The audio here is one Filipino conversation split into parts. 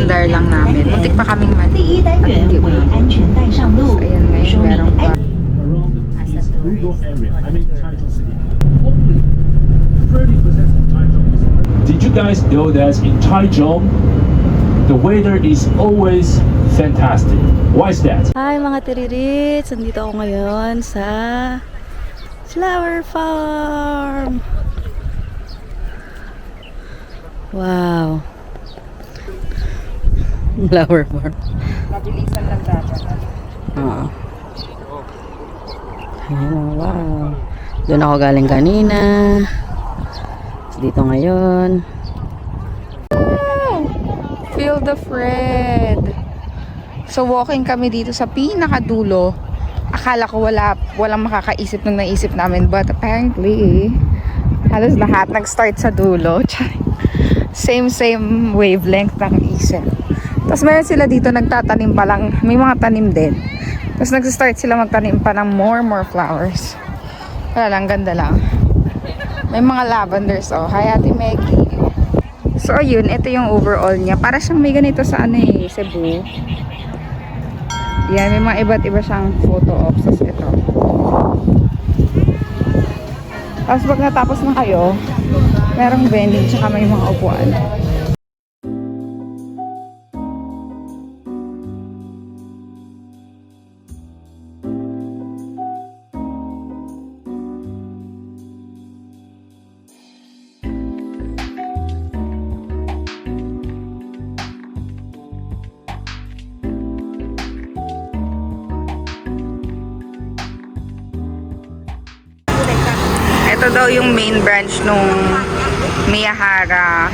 trailer lang namin. Muntik pa kaming mali. At hindi umabot. So, ayan ngayon, meron pa. Google area. I mean, Taichung City. Only 30% of Taichung is. Did you guys know that in Taichung, the weather is always fantastic? Why is that? Hi mga tiririts! Nandito ako ngayon sa Flower Farm! Wow! Flower Farm. Mabilisan lang dapat. Oo. Ayan, wow! Doon ako galing kanina. Dito ngayon. Feel the Fred. So walking kami dito sa pinakadulo. Akala ko walang makakaisip nung naisip namin, but apparently halos lahat nag-start sa dulo. Same wavelength ng isip. Tapos meron sila dito nagtatanim pa lang, may mga tanim din. Tapos nag-start sila magtanim pa ng more flowers. Wala lang, ganda lang. May mga lavenders, oh. Hi Ate Maggie. So ayun, ito yung overall niya. Para siyang may ganito sa Cebu. Yan, may mga iba't iba siyang photo ops. Tapos ito. Tapos pag natapos na kayo, merong vending tsaka may mga upuan. Ito daw yung main branch nung Miyahara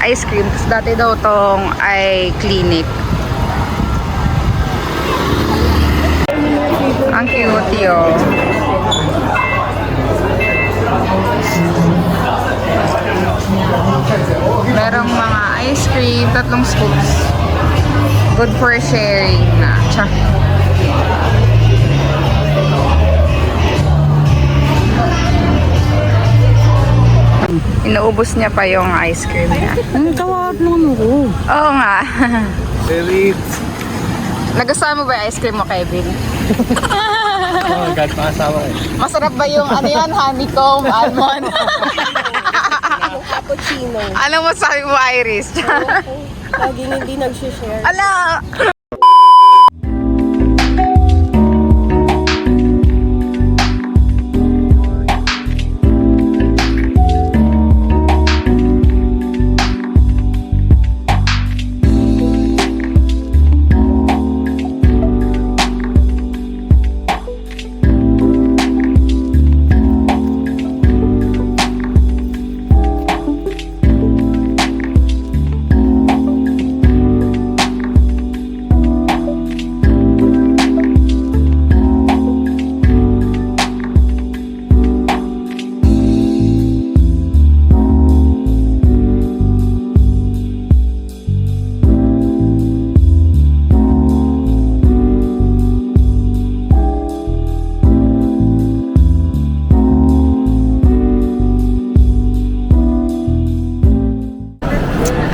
ice cream. Tapos dati daw tong ay clinic. Ang cute yun. Merong mga ice cream, 3 scoops. Good for sharing na. Tsa. Inuubos niya pa yung ice cream niya. Tawag lang ako. Oo nga. Very. Nagustuhan mo ba yung ice cream mo, Kevin? Oh, God, maasawa eh. Masarap ba yung ano yan? Honeycomb, almond? Cappuccino. Ano mo sabi mo, Iris? Laging hindi nag-share. Ala!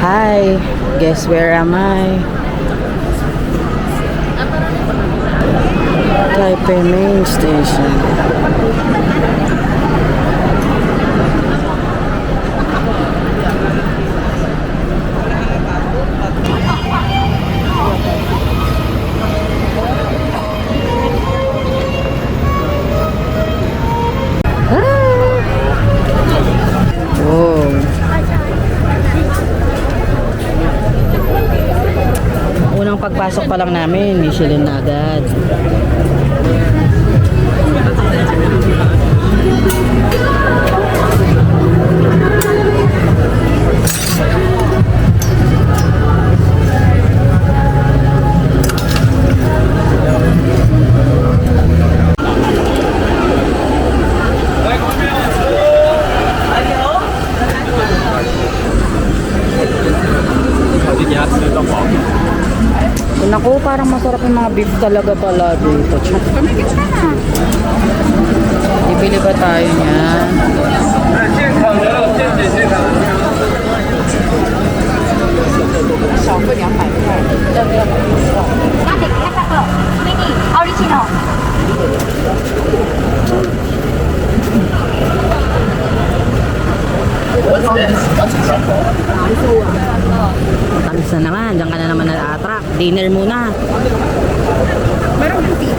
Hi, guess where am I? Taipei main station. Pagpasok pa lang namin, Michelin na agad. Naku, parang masarap yung mga beef talaga pala dito. Tumigit ka na. Bibili ba tayo niyan? Tamis na naman. Diyan ka na naman na-attract. Dinner muna. Meron beauty.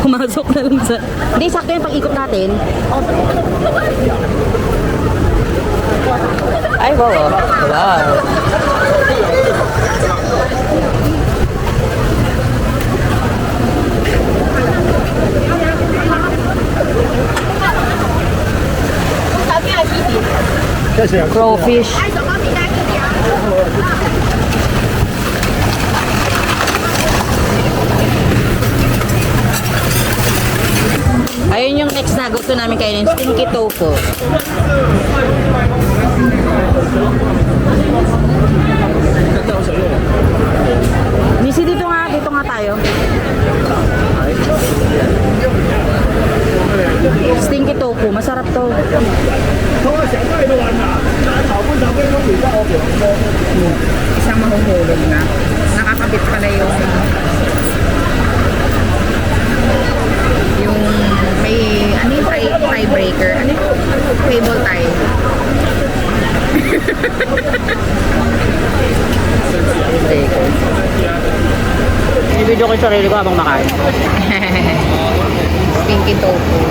Pumasok na lang sa... Hindi, sakto yung pag-ikot natin. Ay, wow. Wow. Crawfish. Ayun yung next na gusto namin kainin, stinky tofu. Missy, dito nga tayo. Stinky tofu, masarap to. Isang mahuhulog na. Nakakabit pala yung may ano yung tiebreaker, ano yung table tie. I-video ko yung sarili ko habang makain. Stinky tofu.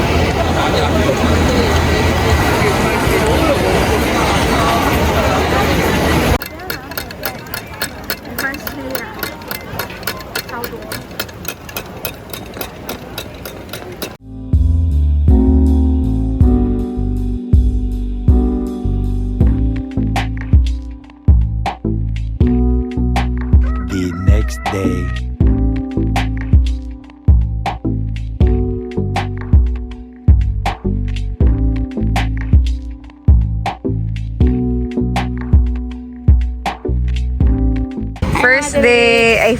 The next day.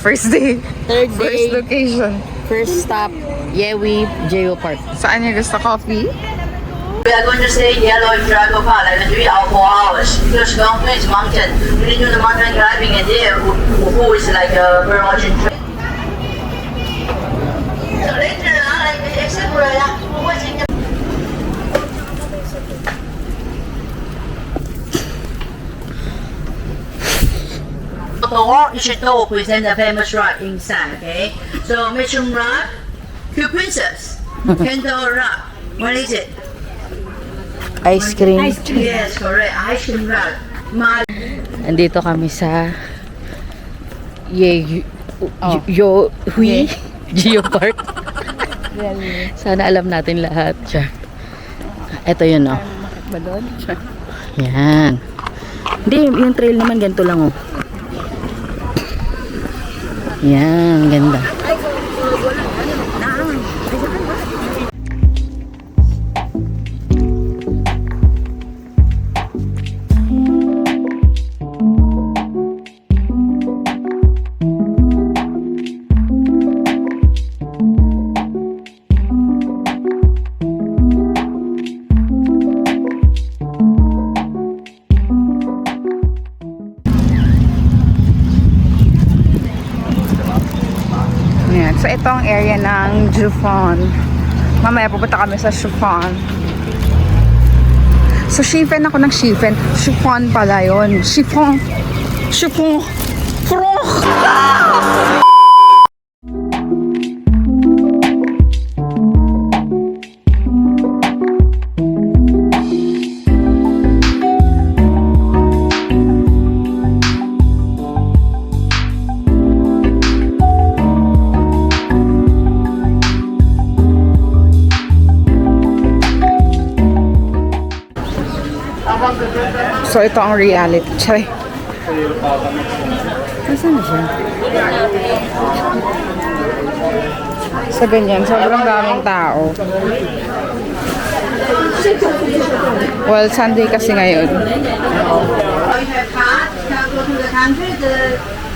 First day. Third First day, location. first stop, Yewi Geo Park. Saan niya gusto coffee? We are going to stay yellow Drago Park like 3 or 4 hours because Gong is mountain. We do the mountain climbing and there who is like a very much interest. So later on, like except for that, what's in the the wall, you should know present the famous rock inside, okay? So Mission Rock, Two Princess, Kendall Rock. What is it? Ice cream. Yes, correct. Ice cream rock. Andito kami sa Hui Geo Park. Sana alam natin lahat. Ito yun, oh. Yan. Hindi, yung trail naman ganito lang, oh. Yan, ganda. Ayan. So, ito ang area ng Jufon. Mamaya pupunta kami sa Chiffon. So, Chiffon ako ng Chiffon. Chiffon pala yun. Chiffon. Chiffon. Froch! So, ito ang reality. Chay. Nasaan na siya? Sa ganyan, sobrang daming tao. Well, Sunday kasi ngayon. You have card, you can go to the country,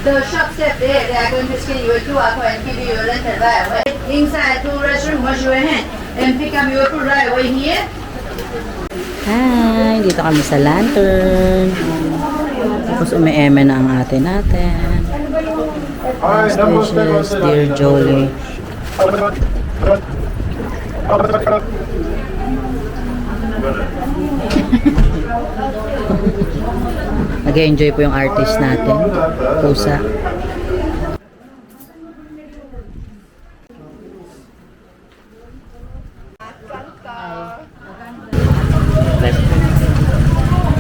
the shop step there, they are going to scan your QR code and give you your rental right away. Inside to restroom, wash your hand and pick up your food right away here. Hi, dito kami sa Lantern. Tapos umi-eme na ang ate natin. Delicious, dear Jolie. Nag-enjoy po yung artist natin. Pusa.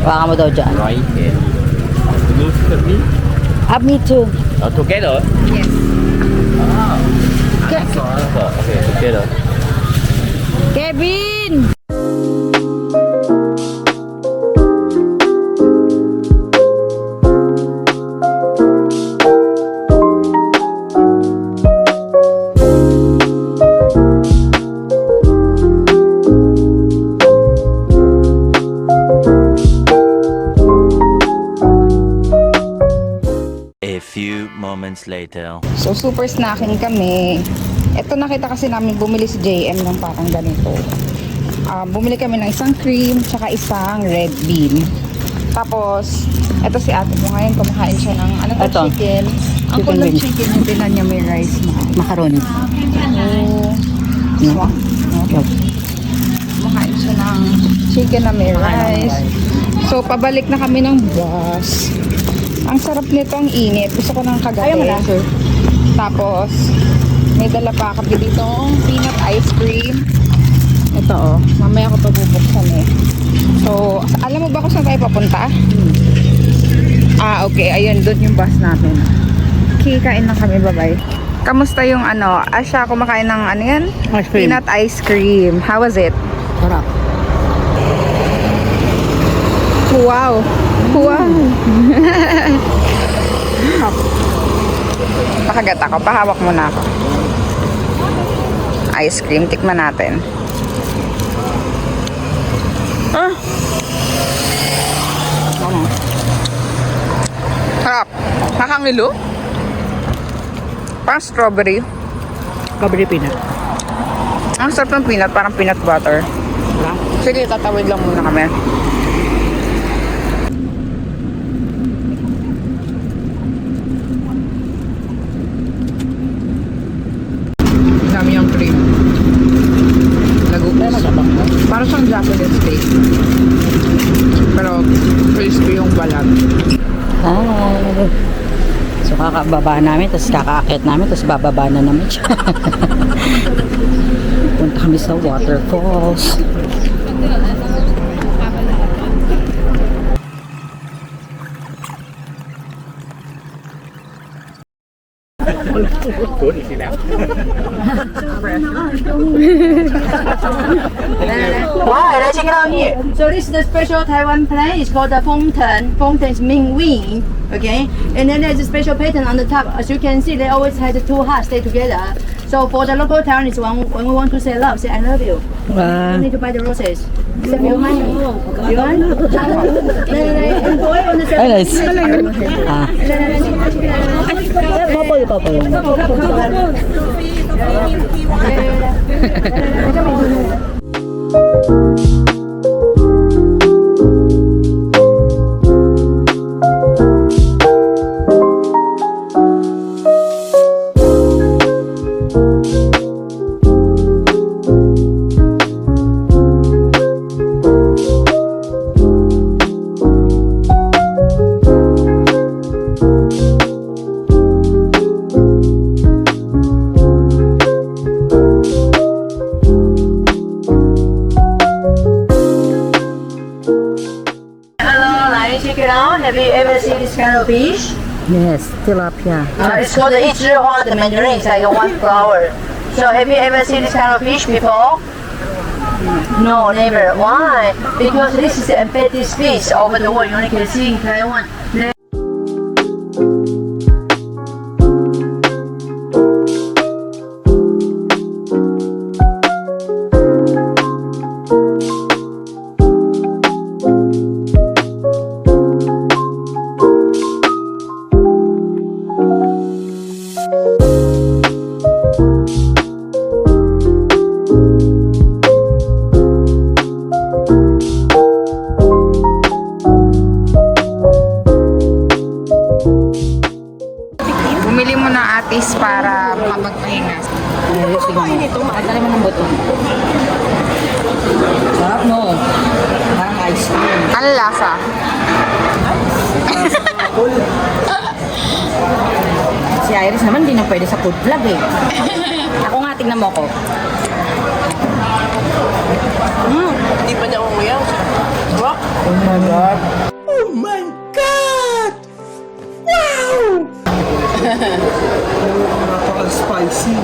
Baka mo daw dyan. Right here. Look at me. Me too. Together? Yes. Okay, together. Kevin! A few moments later. So, super snacking kami. Ito nakita kasi namin bumili si JM ng parang ganito. Bumili kami ng isang cream tsaka isang red bean. Tapos, ito si ate mo ngayon, kumakain siya ng ano to, Ito. chicken. Ang Chicken kulong wings. chicken yung binan niya may rice na. Macaroni. So, kumakain siya ng chicken na may rice. So, pabalik na kami ng bus. Ang sarap nito, ang init. Gusto ko ng kagabi. Tapos, may dala pa kami ditong peanut ice cream. Ito oh, mamaya ko pabubuksan eh. So, alam mo ba kung saan tayo papunta? Okay, ayun, doon yung bus natin. Okay, kain na kami, bye-bye. Kamusta yung ano? Asya, kumakain ng ano yan? Ice cream. Peanut ice cream. How was it? Sarap. Wow! Wow! Nakagat ako. Pahawak muna ako. Ice cream. Tikman natin. Sarap. Nakangilo. Parang strawberry. Strawberry peanut. Ang sarap ng peanut. Parang peanut butter. Sige, tatawid lang muna kami. Dami yung cream. Nag-uus. Parang siyang Japanese steak. Pero crispy yung balat. Hi! So kakababa namin, tapos kakaakit namin, tapos bababa na namin siya. Punta kami sa waterfalls. Wow, let's check it out here. So this is the special Taiwan plant. It's called the Fengten. Fengten is mean wing. Okay, and then there's a special pattern on the top. As you can see, they always have the two hearts stay together. So for the local Taiwanese, when we want to say love, say I love you. You need to buy the roses. Say, you want? You want? Enjoy on the Ay, nice. Ah. Bubble, bubble. check it out. Have you ever seen this kind of fish? Yes, tilapia. It's called the Ichihua, the mandarin. It's like a one flower. So have you ever seen this kind of fish before? No, never. Why? Because this is the amphibious fish over the world. You only can see in Taiwan. spicy. Ano lasa? Si Iris naman, hindi na pwede sa food vlog eh. Ako nga, tignan mo ko. Hindi pa niya umuyaw. Wow. Napaka-spicy.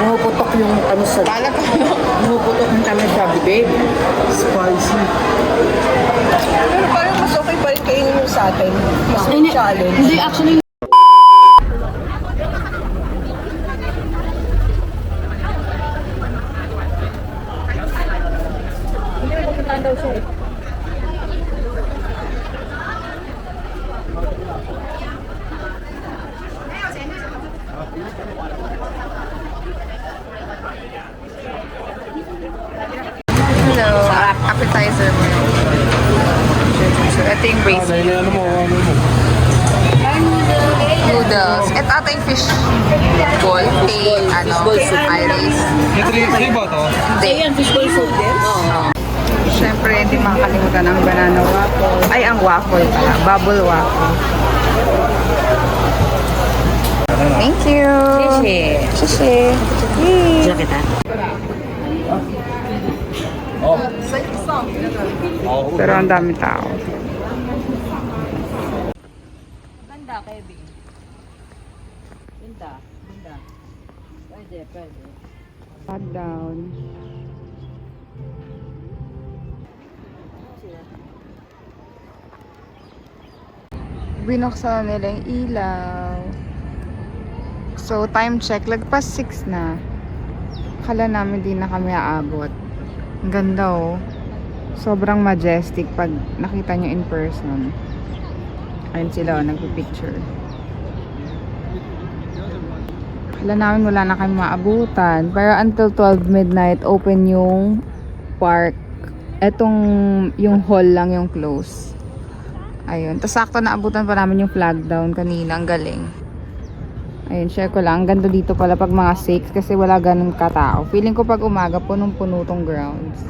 Pumuputok yung ano sa... Talaga. Pumuputok yung kami sa bibig. Spicy. Pero parang mas okay pa rin kainin yung sa atin. Mas may challenge. Hindi, actually, Hello. Appetizer mo. So, ito yung basic. Ano mo? Noodles. Ito ata yung fish ball. Kay, Iris. Free ba to? Hindi. fishbowl soup din. Siyempre, hindi makakalimutan ang banana waffle. Ay, ang waffle pala. Bubble waffle. Thank you. Shishi. Sila kita. Pero ang dami tao. Ganda, Kevin. Ganda. Pwede. Pat down. Binuksan nila yung ilaw. So, time check. Lagpas 6 na. Akala namin di na kami aabot. Ang ganda oh. Sobrang majestic pag nakita nyo in person. Ayun sila oh, nagpipicture. Akala namin wala na kami maabutan. Pero until 12 midnight, open yung park. Etong, yung hall lang yung close. Ayun. Tapos sakto naabutan pa namin yung flag down kanina. Ang galing. Ayun, share ko lang. Ang ganda dito pala pag mga 6 kasi wala ganun katao. Feeling ko pag umaga punong-puno tong grounds.